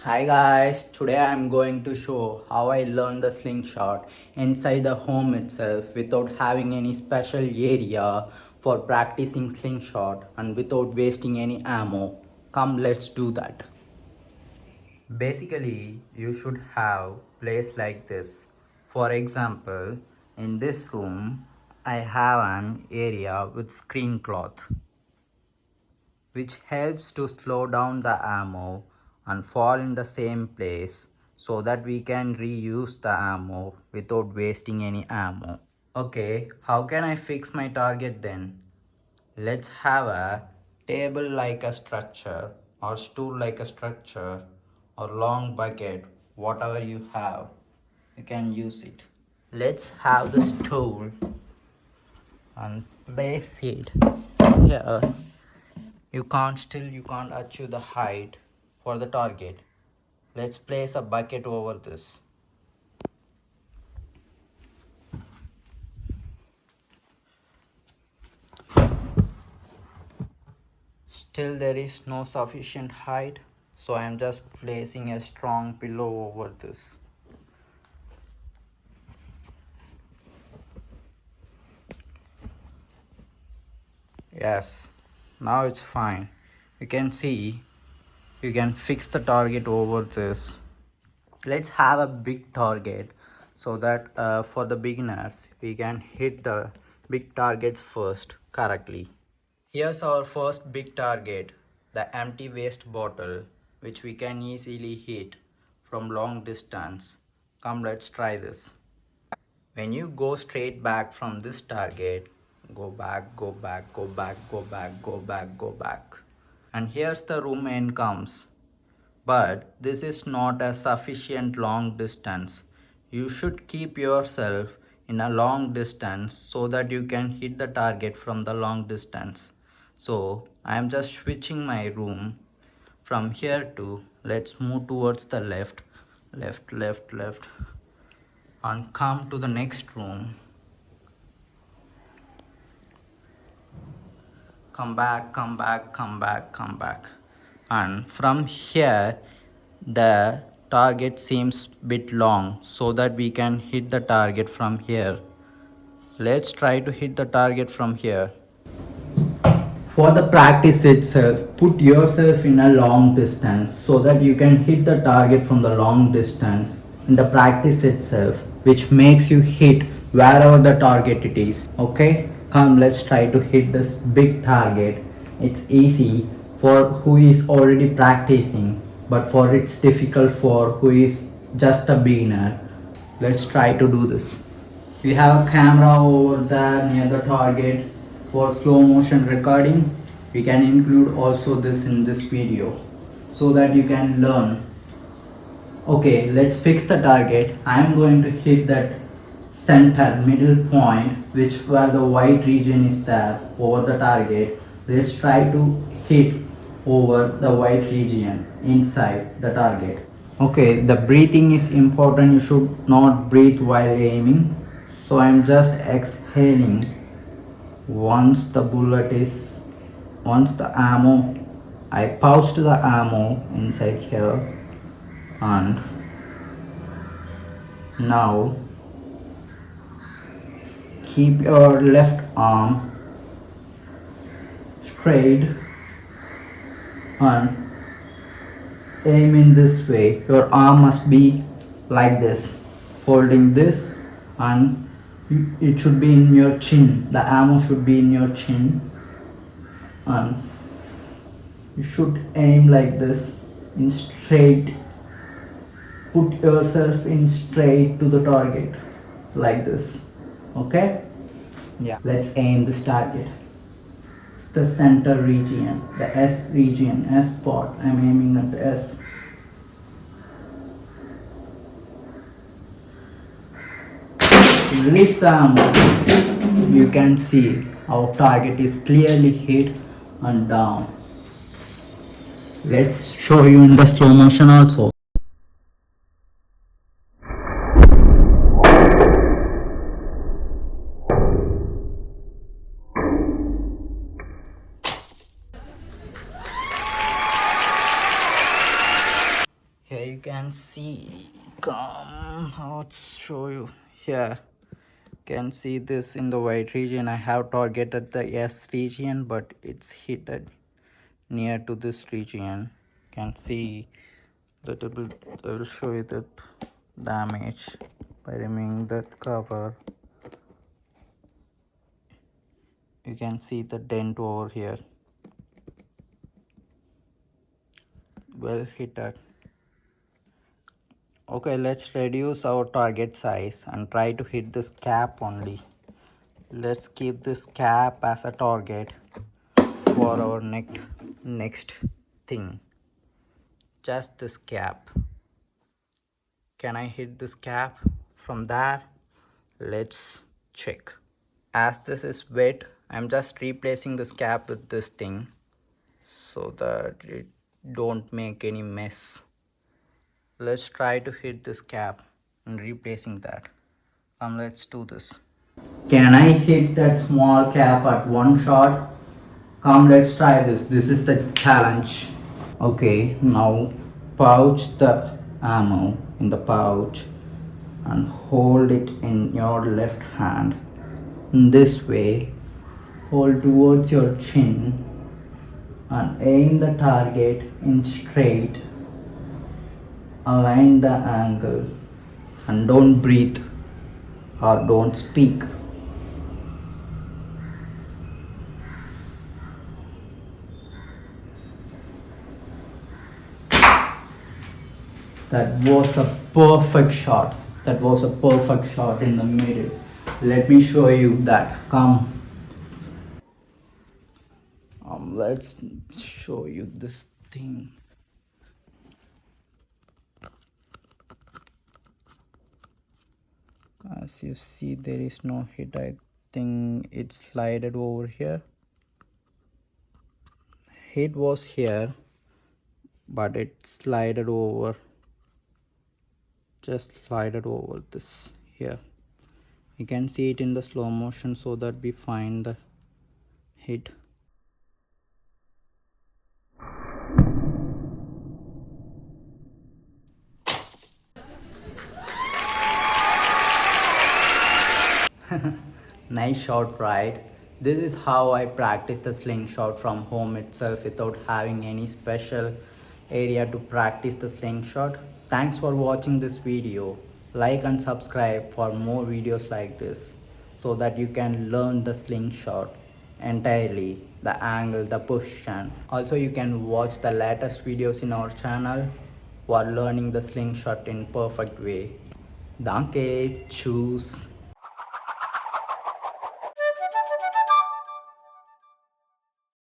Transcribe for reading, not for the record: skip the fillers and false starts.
Hi guys, today I'm going to show how I learned the slingshot inside the home itself without having any special area for practicing slingshot and without wasting any ammo. Come, let's do that. Basically, you should have place like this. For example, in this room, I have an area with screen cloth, which helps to slow down the ammo and fall in the same place so that we can reuse the ammo without wasting any ammo. Okay, how can I fix my target then? Let's have a table like a structure or stool like a structure or long bucket, whatever you have, you can use it. Let's have the stool and place it here. You can't achieve the height for the target. Let's place a bucket over this. Still there is no sufficient height, so I am just placing a strong pillow over this. Yes, now it's fine. You can see you can fix the target over this. Let's have a big target so that for the beginners we can hit the big targets first correctly. Here's our first big target, the empty waste bottle, which we can easily hit from long distance. Come, let's try this. When you go straight back from this target, go back, go back, go back, go back, go back, go back. And here's the room end comes. But this is not a sufficient long distance. You should keep yourself in a long distance so that you can hit the target from the long distance. So I am just switching my room from here to, let's move towards the left, left, left, left, and come to the next room. Come back, come back, come back, come back. And from here the target seems bit long so that we can hit the target from here. Let's try to hit the target from here. For the practice itself, put yourself in a long distance so that you can hit the target from the long distance in the practice itself, which makes you hit wherever the target it is. Okay, come, let's try to hit this big target. It's easy for who is already practicing, but for it's difficult for who is just a beginner. Let's try to do this. We have a camera over there near the target for slow motion recording. We can include also this in this video so that you can learn. Okay, let's fix the target. I am going to hit that center middle point, which where the white region is there over the target. Let's try to hit over the white region inside the target. Okay, the breathing is important. You should not breathe while aiming. So I'm just exhaling once the bullet is, once the ammo, I pouched the ammo inside here, and now keep your left arm straight and aim in this way. Your arm must be like this, holding this, and it should be in your chin. The ammo should be in your chin, and you should aim like this in straight. Put yourself in straight to the target like this. Okay, yeah, let's aim this target. It's the center region, the S region, S spot. I'm aiming at the S. Release the ammo. You can see our target is clearly hit and down. Let's show you in the slow motion also. can see, come, let's show you here. Can see this in the white region. I have targeted the S region, but it's hidden near to this region. Can see that I will show you that damage by removing that cover. You can see the dent over here. Well hit it. Okay, let's reduce our target size and try to hit this cap only. Let's keep this cap as a target for our next thing. Just this cap. Can I hit this cap from there? Let's check. As this is wet, I'm just replacing this cap with this thing so that it don't make any mess. Let's try to hit this cap and replacing that. Let's do this. Can I hit that small cap at one shot? Come, let's try this. This is the challenge. Okay, now pouch the ammo in the pouch and hold it in your left hand. In this way, hold towards your chin and aim the target in straight. Align the angle and don't breathe or don't speak. That was a perfect shot. That was a perfect shot in the middle. Let me show you that. Come. Let's show you this thing. As you see, there is no hit. I think it slided over here. Hit was here, but it slided over. Just slided over this here. You can see it in the slow motion so that we find the hit. Nice shot, right? This is how I practice the slingshot from home itself without having any special area to practice the slingshot. Thanks for watching this video. Like and subscribe for more videos like this so that you can learn the slingshot entirely, the angle, the position. Also, you can watch the latest videos in our channel while learning the slingshot in perfect way. Danke, tschüss.